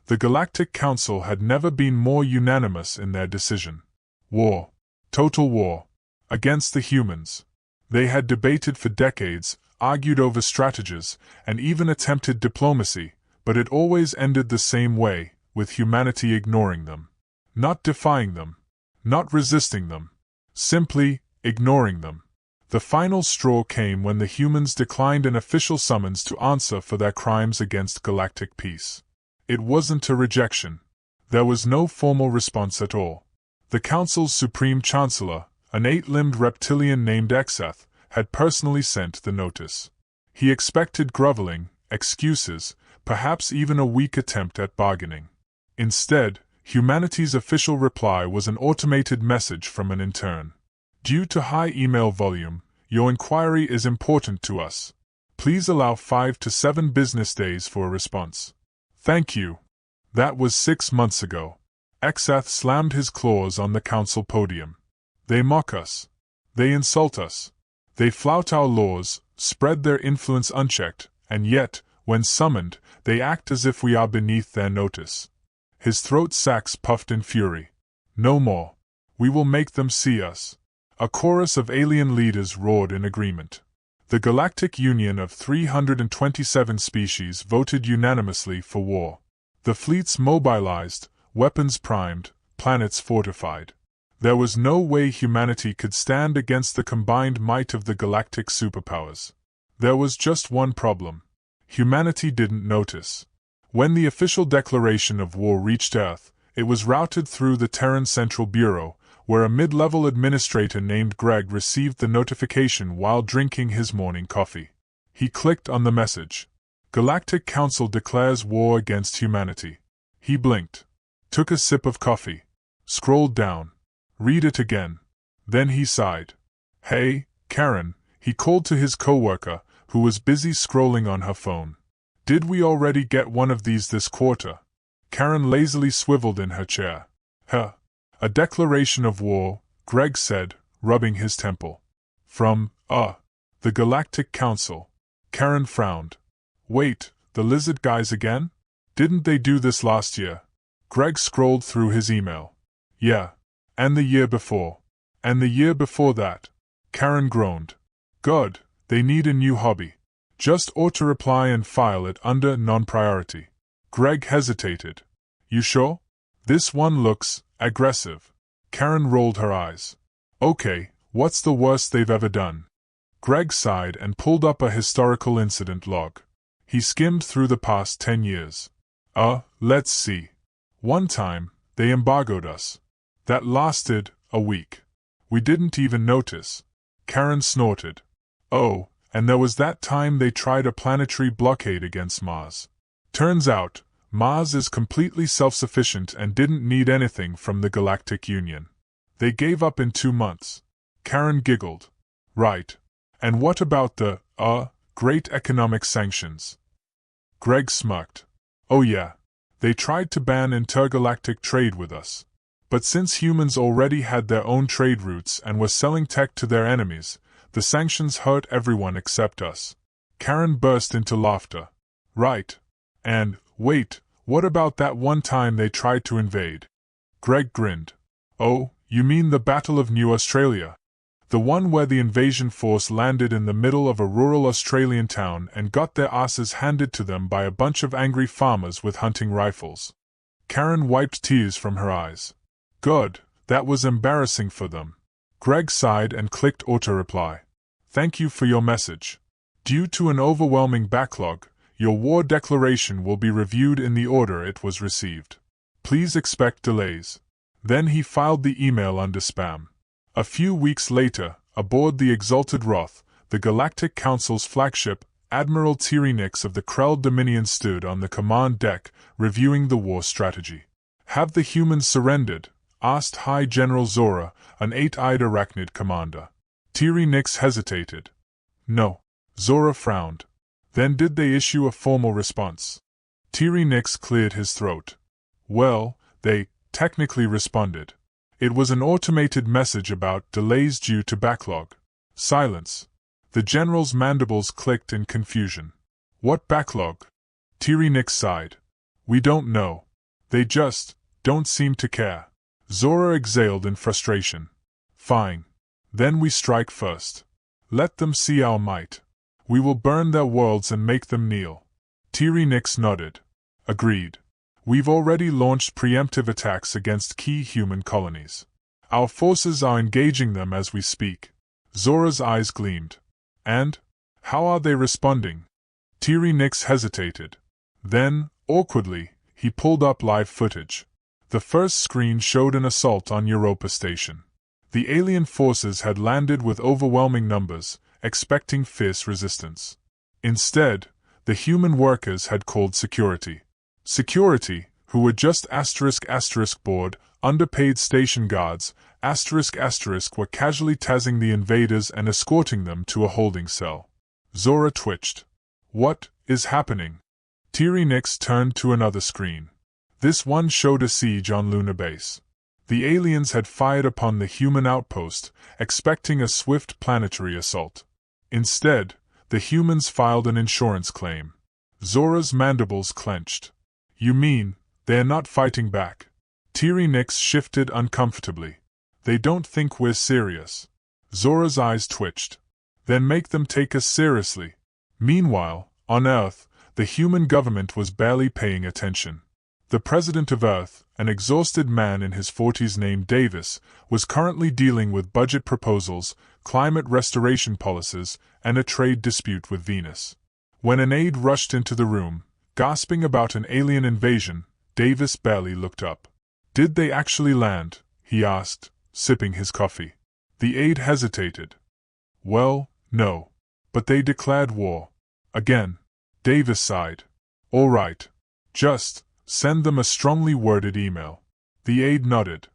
The Galactic Council had never been more unanimous in their decision. War. Total war. Against the humans. They had debated for decades, argued over strategies, and even attempted diplomacy, but it always ended the same way, with humanity ignoring them. Not defying them. Not resisting them. Simply ignoring them. The final straw came when the humans declined an official summons to answer for their crimes against galactic peace. It wasn't a rejection. There was no formal response at all. The Council's Supreme Chancellor, an 8-limbed reptilian named Exeth, had personally sent the notice. He expected groveling, excuses, perhaps even a weak attempt at bargaining. Instead, humanity's official reply was an automated message from an intern. Due to high email volume, your inquiry is important to us. Please allow 5 to 7 business days for a response. Thank you. That was 6 months ago. Exeth slammed his claws on the council podium. They mock us. They insult us. They flout our laws, spread their influence unchecked, and yet, when summoned, they act as if we are beneath their notice. His throat sacs puffed in fury. No more. We will make them see us. A chorus of alien leaders roared in agreement. The Galactic Union of 327 species voted unanimously for war. The fleets mobilized, weapons primed, planets fortified. There was no way humanity could stand against the combined might of the galactic superpowers. There was just one problem. Humanity didn't notice. When the official declaration of war reached Earth, it was routed through the Terran Central Bureau, where a mid-level administrator named Greg received the notification while drinking his morning coffee. He clicked on the message. Galactic Council declares war against humanity. He blinked. Took a sip of coffee. Scrolled down. Read it again. Then he sighed. Hey, Karen, he called to his coworker, who was busy scrolling on her phone. Did we already get one of these this quarter? Karen lazily swiveled in her chair. A declaration of war, Greg said, rubbing his temple. From, the Galactic Council. Karen frowned. Wait, the lizard guys again? Didn't they do this last year? Greg scrolled through his email. Yeah. And the year before. And the year before that. Karen groaned. God, they need a new hobby. Just auto-reply and file it under non-priority. Greg hesitated. You sure? This one looks aggressive. Karen rolled her eyes. Okay, what's the worst they've ever done? Greg sighed and pulled up a historical incident log. He skimmed through the past 10 years. Let's see. One time, they embargoed us. That lasted a week. We didn't even notice. Karen snorted. Oh, and there was that time they tried a planetary blockade against Mars. Turns out, Mars is completely self-sufficient and didn't need anything from the Galactic Union. They gave up in 2 months. Karen giggled. Right. And what about the, great economic sanctions? Greg smirked. Oh yeah. They tried to ban intergalactic trade with us. But since humans already had their own trade routes and were selling tech to their enemies, the sanctions hurt everyone except us. Karen burst into laughter. Right. And, wait, what about that one time they tried to invade? Greg grinned. Oh, you mean the Battle of New Australia? The one where the invasion force landed in the middle of a rural Australian town and got their asses handed to them by a bunch of angry farmers with hunting rifles. Karen wiped tears from her eyes. Good, that was embarrassing for them. Greg sighed and clicked auto-reply. Thank you for your message. Due to an overwhelming backlog, your war declaration will be reviewed in the order it was received. Please expect delays. Then he filed the email under spam. A few weeks later, aboard the Exalted Wrath, the Galactic Council's flagship, Admiral Nix of the Krell Dominion stood on the command deck, reviewing the war strategy. Have the humans surrendered? Asked High General Zora, an 8-eyed arachnid commander. Nix hesitated. No. Zora frowned. Then did they issue a formal response? Nix cleared his throat. Well, they technically responded. It was an automated message about delays due to backlog. Silence. The general's mandibles clicked in confusion. What backlog? Nix sighed. We don't know. They just don't seem to care. Zora exhaled in frustration. Fine. Then we strike first. Let them see our might. We will burn their worlds and make them kneel. Nix nodded. Agreed. We've already launched preemptive attacks against key human colonies. Our forces are engaging them as we speak. Zora's eyes gleamed. And? How are they responding? Nix hesitated. Then, awkwardly, he pulled up live footage. The first screen showed an assault on Europa Station. The alien forces had landed with overwhelming numbers, expecting fierce resistance. Instead, the human workers had called security. Security, who were just bored, underpaid station guards, were casually tazzing the invaders and escorting them to a holding cell. Zora twitched. What is happening? Nix turned to another screen. This one showed a siege on Lunar Base. The aliens had fired upon the human outpost, expecting a swift planetary assault. Instead, the humans filed an insurance claim. Zora's mandibles clenched. You mean, they're not fighting back? Nix shifted uncomfortably. They don't think we're serious. Zora's eyes twitched. Then make them take us seriously. Meanwhile, on Earth, the human government was barely paying attention. The president of Earth, an exhausted man in his 40s named Davis, was currently dealing with budget proposals, climate restoration policies, and a trade dispute with Venus. When an aide rushed into the room, gasping about an alien invasion, Davis barely looked up. Did they actually land? He asked, sipping his coffee. The aide hesitated. Well, no. But they declared war. Again. Davis sighed. All right. Just send them a strongly worded email. The aide nodded.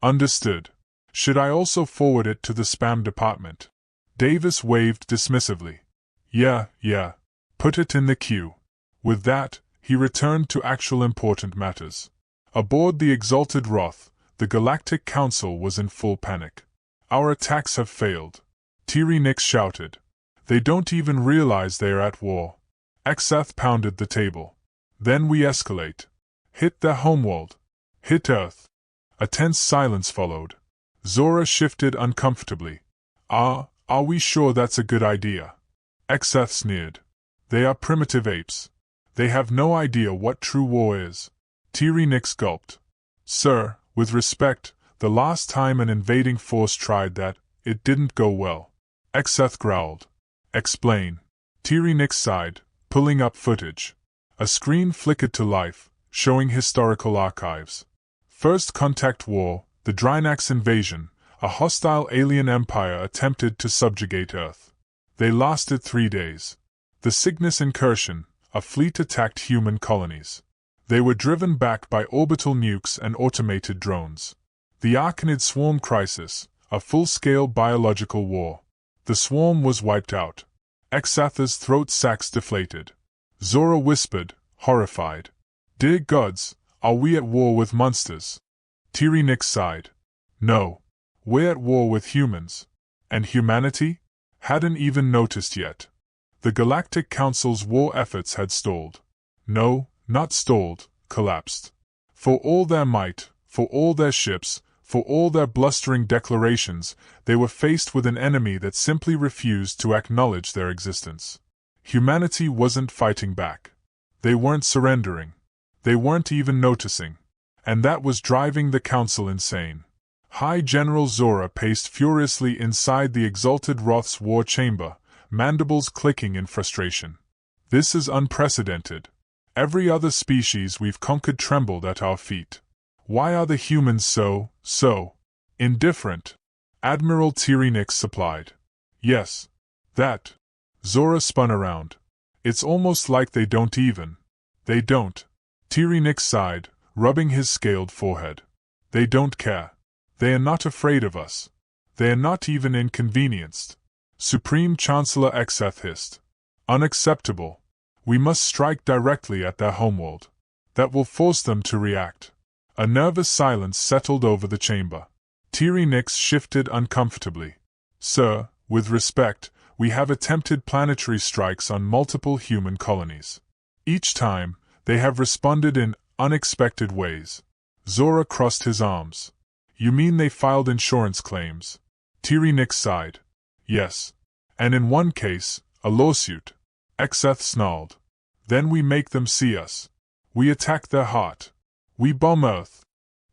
Understood. Should I also forward it to the spam department? Davis waved dismissively. Yeah. Put it in the queue. With that, he returned to actual important matters. Aboard the Exalted Wrath, the Galactic Council was in full panic. Our attacks have failed. Nix shouted. They don't even realize they are at war. Exath pounded the table. Then we escalate. Hit their homeworld. Hit Earth. A tense silence followed. Zora shifted uncomfortably. Are we sure that's a good idea? Exath sneered. They are primitive apes. They have no idea what true war is. Nix gulped. Sir, with respect, the last time an invading force tried that, it didn't go well. Exath growled. Explain. Nix sighed, pulling up footage. A screen flickered to life, showing historical archives. First Contact War, the Drynax invasion, a hostile alien empire attempted to subjugate Earth. They lasted 3 days. The Cygnus incursion, a fleet attacked human colonies. They were driven back by orbital nukes and automated drones. The Arachnid Swarm Crisis, a full-scale biological war. The swarm was wiped out. Exath's throat sacs deflated. Zora whispered, horrified. Dear gods, are we at war with monsters? Nix sighed. No. We're at war with humans. And humanity? Hadn't even noticed yet. The Galactic Council's war efforts had stalled. No, not stalled, collapsed. For all their might, for all their ships, for all their blustering declarations, they were faced with an enemy that simply refused to acknowledge their existence. Humanity wasn't fighting back. They weren't surrendering. They weren't even noticing. And that was driving the Council insane. High General Zora paced furiously inside the Exalted Wrath's war chamber, mandibles clicking in frustration. This is unprecedented. Every other species we've conquered trembled at our feet. Why are the humans so indifferent? Admiral Nix supplied. Yes. That. Zora spun around. It's almost like they don't even. They don't. Nix sighed, rubbing his scaled forehead. They don't care. They are not afraid of us. They are not even inconvenienced. Supreme Chancellor Exath hissed. Unacceptable. We must strike directly at their homeworld. That will force them to react. A nervous silence settled over the chamber. Nix shifted uncomfortably. Sir, with respect, we have attempted planetary strikes on multiple human colonies. Each time, they have responded in unexpected ways. Zora crossed his arms. You mean they filed insurance claims? Tyranix sighed. Yes. And in one case, a lawsuit. Exeth snarled. Then we make them see us. We attack their heart. We bomb Earth.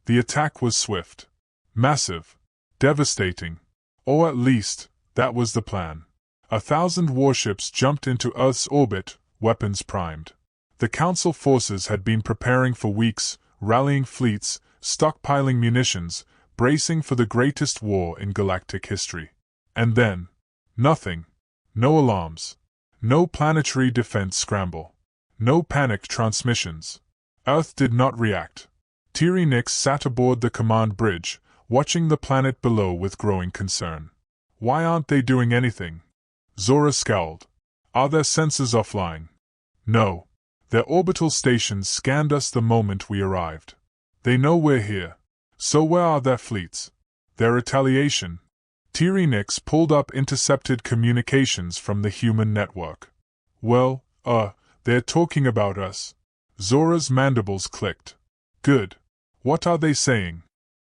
The attack was swift. Massive. Devastating. Or at least, that was the plan. 1,000 warships jumped into Earth's orbit, weapons primed. The Council forces had been preparing for weeks, rallying fleets, stockpiling munitions, bracing for the greatest war in galactic history. And then, nothing. No alarms. No planetary defense scramble. No panicked transmissions. Earth did not react. Tyranix sat aboard the command bridge, watching the planet below with growing concern. Why aren't they doing anything? Zora scowled. Are their sensors offline? No. Their orbital stations scanned us the moment we arrived. They know we're here. So where are their fleets? Their retaliation? Tyranix pulled up intercepted communications from the human network. Well, they're talking about us. Zora's mandibles clicked. Good. What are they saying?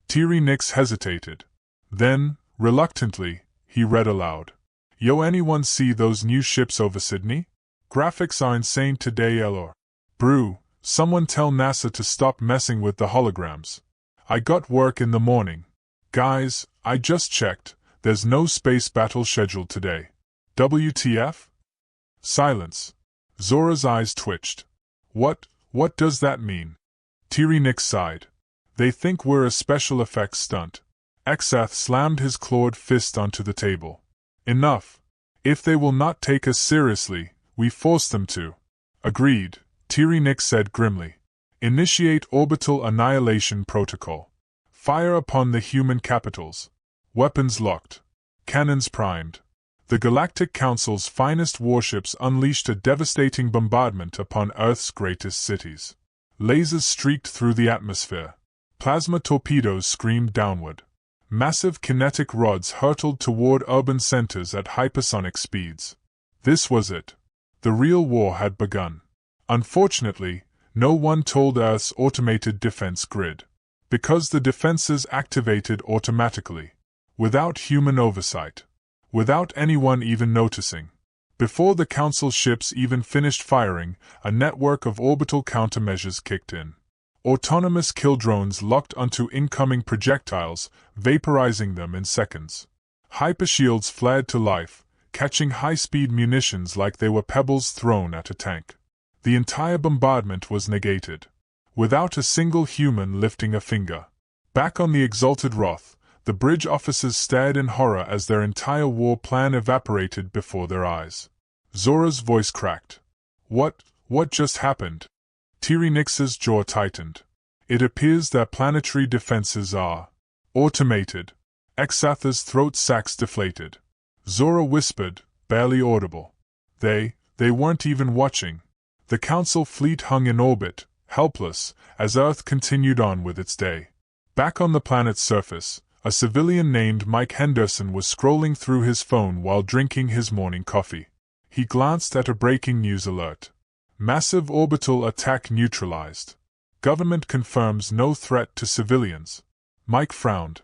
Tyranix hesitated. Then, reluctantly, he read aloud. Yo, anyone see those new ships over Sydney? Graphics are insane today, Elor. Brew, someone tell NASA to stop messing with the holograms. I got work in the morning. Guys, I just checked, there's no space battle scheduled today. WTF? Silence. Zora's eyes twitched. What does that mean? Tyranix sighed. They think we're a special effects stunt. Exeth slammed his clawed fist onto the table. Enough. If they will not take us seriously, we force them to. Agreed, Tyranix said grimly. Initiate orbital annihilation protocol. Fire upon the human capitals. Weapons locked. Cannons primed. The Galactic Council's finest warships unleashed a devastating bombardment upon Earth's greatest cities. Lasers streaked through the atmosphere. Plasma torpedoes screamed downward. Massive kinetic rods hurtled toward urban centers at hypersonic speeds. This was it. The real war had begun. Unfortunately, no one told Earth's automated defense grid. Because the defenses activated automatically. Without human oversight. Without anyone even noticing. Before the Council ships even finished firing, a network of orbital countermeasures kicked in. Autonomous kill drones locked onto incoming projectiles, vaporizing them in seconds. Hypershields flared to life, catching high-speed munitions like they were pebbles thrown at a tank. The entire bombardment was negated. Without a single human lifting a finger. Back on the exalted Roth, the bridge officers stared in horror as their entire war plan evaporated before their eyes. Zora's voice cracked. What just happened? Tyranix's jaw tightened. It appears their planetary defenses are automated. Exatha's throat sacs deflated. Zora whispered, barely audible. They weren't even watching. The Council fleet hung in orbit, helpless, as Earth continued on with its day. Back on the planet's surface, a civilian named Mike Henderson was scrolling through his phone while drinking his morning coffee. He glanced at a breaking news alert. Massive orbital attack neutralized. Government confirms no threat to civilians. Mike frowned.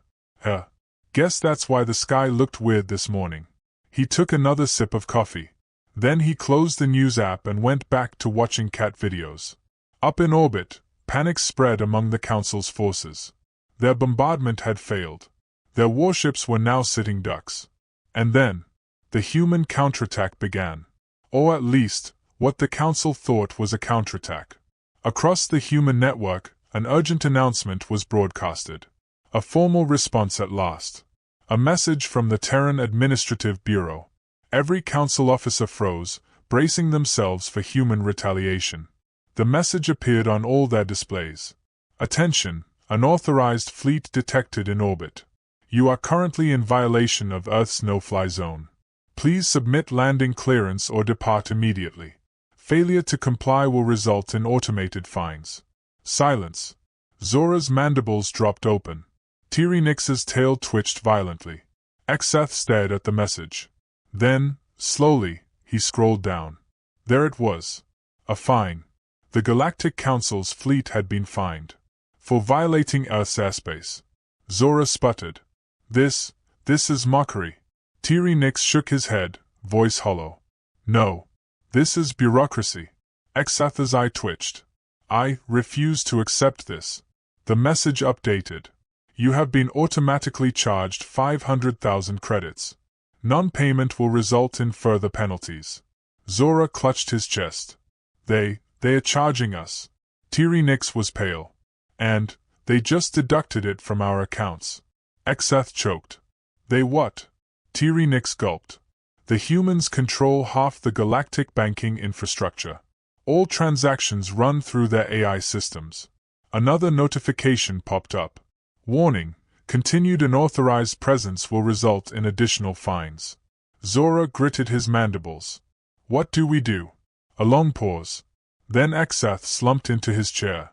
Guess that's why the sky looked weird this morning. He took another sip of coffee. Then he closed the news app and went back to watching cat videos. Up in orbit, panic spread among the Council's forces. Their bombardment had failed. Their warships were now sitting ducks. And then, the human counterattack began. Or at least, what the Council thought was a counterattack. Across the human network, an urgent announcement was broadcasted. A formal response at last. A message from the Terran Administrative Bureau. Every Council officer froze, bracing themselves for human retaliation. The message appeared on all their displays. Attention, unauthorized fleet detected in orbit. You are currently in violation of Earth's no-fly zone. Please submit landing clearance or depart immediately. Failure to comply will result in automated fines. Silence. Zora's mandibles dropped open. Tyranix's tail twitched violently. Exeth stared at the message. Then, slowly, he scrolled down. There it was. A fine. The Galactic Council's fleet had been fined for violating Earth's airspace. Zora sputtered. This is mockery. Nix shook his head, voice hollow. No. This is bureaucracy. Exatha's eye twitched. I refuse to accept this. The message updated. You have been automatically charged 500,000 credits. Non-payment will result in further penalties. Zora clutched his chest. They are charging us. Nix was pale. And they just deducted it from our accounts. Exath choked. They what? Nix gulped. The humans control half the galactic banking infrastructure. All transactions run through their AI systems. Another notification popped up. Warning, continued unauthorized presence will result in additional fines. Zora gritted his mandibles. What do we do? A long pause. Then Exath slumped into his chair.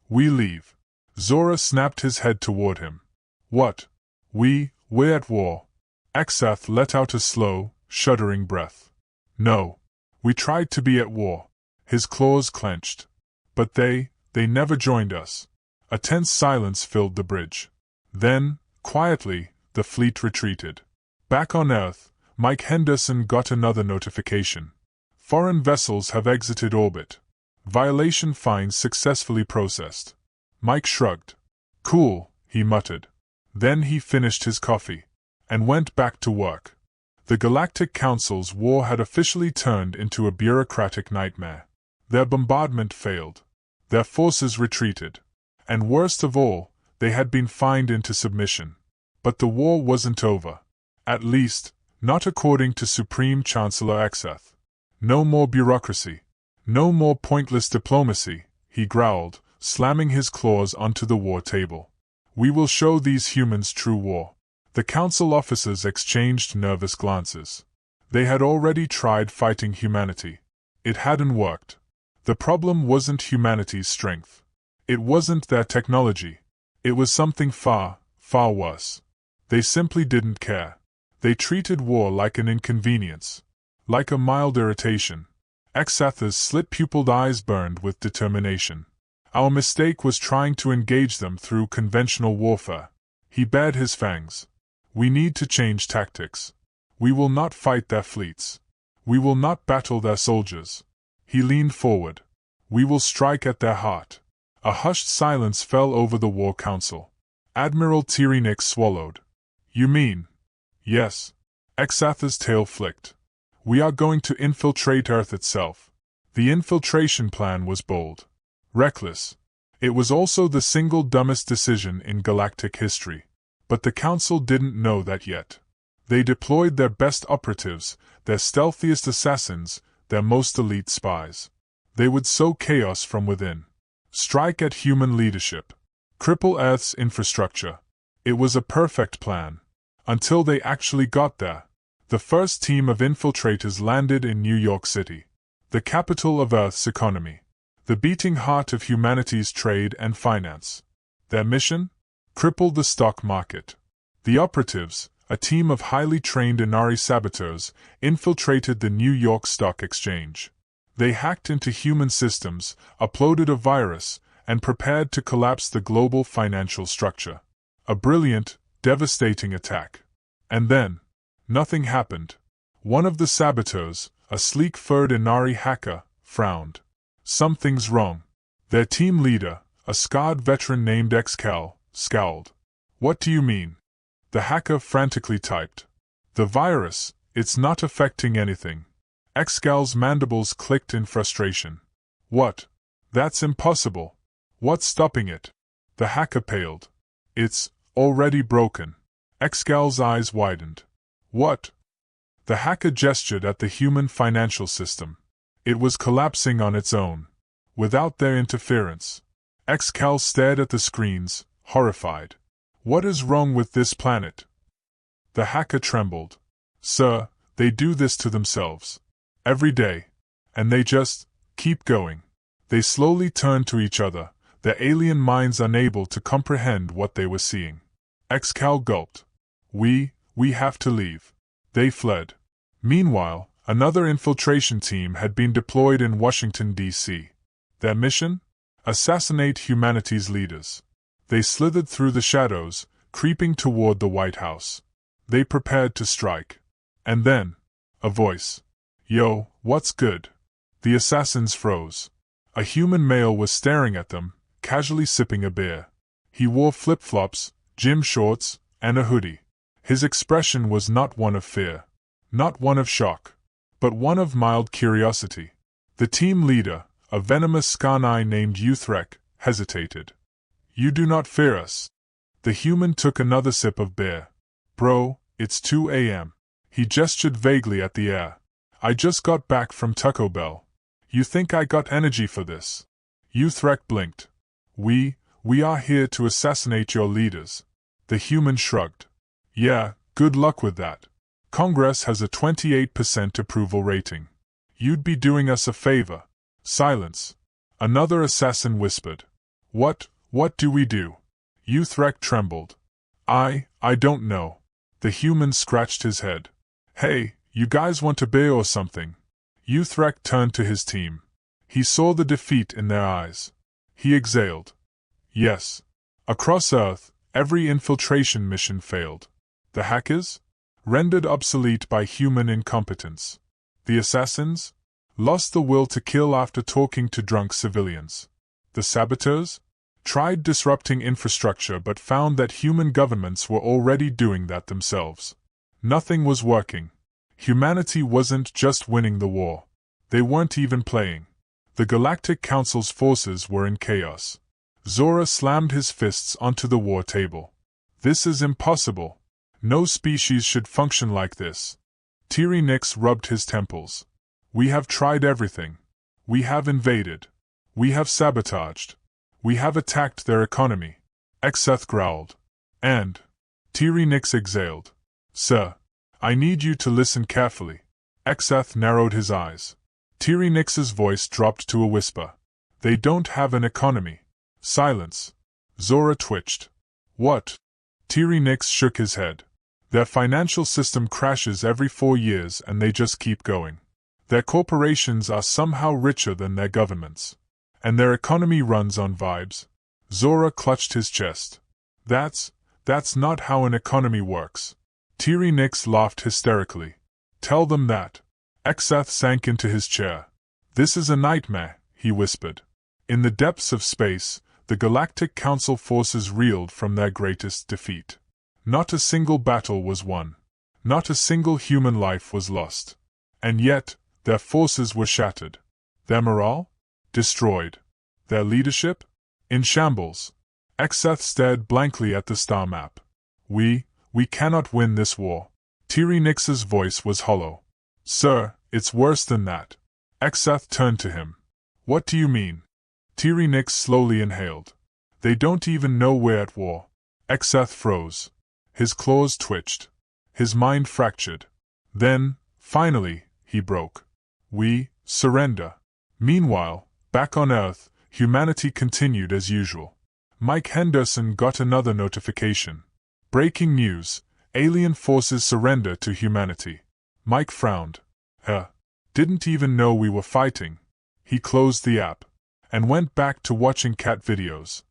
We leave. Zora snapped his head toward him. What? We're at war. Exath let out a slow, shuddering breath. No. We tried to be at war. His claws clenched. But they never joined us. A tense silence filled the bridge. Then, quietly, the fleet retreated. Back on Earth, Mike Henderson got another notification. Foreign vessels have exited orbit. Violation fines successfully processed. Mike shrugged. Cool, he muttered. Then he finished his coffee and went back to work. The Galactic Council's war had officially turned into a bureaucratic nightmare. Their bombardment failed. Their forces retreated. And worst of all, they had been fined into submission. But the war wasn't over. At least, not according to Supreme Chancellor Exath. No more bureaucracy. No more pointless diplomacy, he growled, slamming his claws onto the war table. We will show these humans true war. The council officers exchanged nervous glances. They had already tried fighting humanity. It hadn't worked. The problem wasn't humanity's strength. It wasn't their technology. It was something far, far worse. They simply didn't care. They treated war like an inconvenience. Like a mild irritation. Exatha's slit-pupiled eyes burned with determination. Our mistake was trying to engage them through conventional warfare. He bared his fangs. We need to change tactics. We will not fight their fleets. We will not battle their soldiers. He leaned forward. We will strike at their heart. A hushed silence fell over the War Council. Admiral Nix swallowed. You mean? Yes. Exatha's tail flicked. We are going to infiltrate Earth itself. The infiltration plan was bold. Reckless. It was also the single dumbest decision in galactic history. But the Council didn't know that yet. They deployed their best operatives, their stealthiest assassins, their most elite spies. They would sow chaos from within. Strike at human leadership. Cripple Earth's infrastructure. It was a perfect plan. Until they actually got there. The first team of infiltrators landed in New York City. The capital of Earth's economy. The beating heart of humanity's trade and finance. Their mission? Cripple the stock market. The operatives, a team of highly trained Inari saboteurs, infiltrated the New York Stock Exchange. They hacked into human systems, uploaded a virus, and prepared to collapse the global financial structure. A brilliant, devastating attack. And then, nothing happened. One of the saboteurs, a sleek-furred Inari hacker, frowned. Something's wrong. Their team leader, a scarred veteran named Excal, scowled. What do you mean? The hacker frantically typed. The virus, it's not affecting anything. Excal's mandibles clicked in frustration. What? That's impossible. What's stopping it? The hacker paled. It's already broken. Excal's eyes widened. What? The hacker gestured at the human financial system. It was collapsing on its own. Without their interference. Excal stared at the screens, horrified. What is wrong with this planet? The hacker trembled. Sir, they do this to themselves. Every day. And they just keep going. They slowly turned to each other, their alien minds unable to comprehend what they were seeing. Excal gulped. We have to leave. They fled. Meanwhile, another infiltration team had been deployed in Washington, D.C. Their mission? Assassinate humanity's leaders. They slithered through the shadows, creeping toward the White House. They prepared to strike. And then, a voice. "Yo, what's good?" The assassins froze. A human male was staring at them, casually sipping a beer. He wore flip-flops, gym shorts, and a hoodie. His expression was not one of fear, not one of shock, but one of mild curiosity. The team leader, a venomous Skarnai named Uthrek, hesitated. "You do not fear us." The human took another sip of beer. "Bro, it's 2 a.m. He gestured vaguely at the air. "I just got back from Taco Bell. You think I got energy for this?" Uthrek blinked. We are here to assassinate your leaders." The human shrugged. "Yeah, good luck with that. Congress has a 28% approval rating. You'd be doing us a favor." Silence. Another assassin whispered. What do we do?" Uthrek trembled. I don't know." The human scratched his head. "Hey, you guys want a beer or something?" Uthrek turned to his team. He saw the defeat in their eyes. He exhaled. "Yes. Across Earth, every infiltration mission failed. The hackers? Rendered obsolete by human incompetence. The assassins? Lost the will to kill after talking to drunk civilians. The saboteurs? Tried disrupting infrastructure but found that human governments were already doing that themselves. Nothing was working. Humanity wasn't just winning the war. They weren't even playing. The Galactic Council's forces were in chaos. Zora slammed his fists onto the war table. "This is impossible. No species should function like this." Tiri Nix rubbed his temples. "We have tried everything. We have invaded. We have sabotaged. We have attacked their economy." Exeth growled. "And?" Tiri Nix exhaled. "Sir, I need you to listen carefully." Exeth narrowed his eyes. Tiri Nix's voice dropped to a whisper. "They don't have an economy." Silence. Zora twitched. "What?" Tiri Nix shook his head. "Their financial system crashes every 4 years and they just keep going. Their corporations are somehow richer than their governments. And their economy runs on vibes." Zora clutched his chest. That's not how an economy works." Tiri Nix laughed hysterically. "Tell them that." Exeth sank into his chair. "This is a nightmare," he whispered. In the depths of space, the Galactic Council forces reeled from their greatest defeat. Not a single battle was won. Not a single human life was lost. And yet, their forces were shattered. Their morale? Destroyed. Their leadership? In shambles. Exeth stared blankly at the star map. We cannot win this war." Tiri Nix's voice was hollow. "Sir, it's worse than that." Exeth turned to him. "What do you mean?" Tiri Nix slowly inhaled. "They don't even know we're at war." Exeth froze. His claws twitched. His mind fractured. Then, finally, he broke. "We surrender." Meanwhile, back on Earth, humanity continued as usual. Mike Henderson got another notification. "Breaking news. Alien forces surrender to humanity." Mike frowned. Didn't even know we were fighting." He closed the app and went back to watching cat videos.